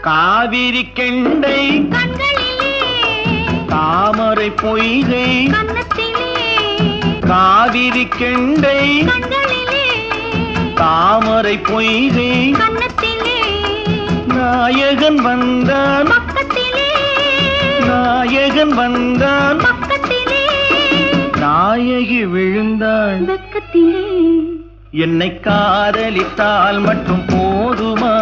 காவிரி கெண்டை கண்களிலே தாமரை பொய்கை கன்னத்திலே காவிரி கெண்டை கண்களிலே தாமரை பொய்கை கன்னத்திலே நாயகன் வந்தான் பக்கத்திலே நாயகன் வந்தான் பக்கத்திலே நாயகி விழுந்தாள் வெக்கத்திலே என்னை காதலித்தால் மட்டும் போதுமா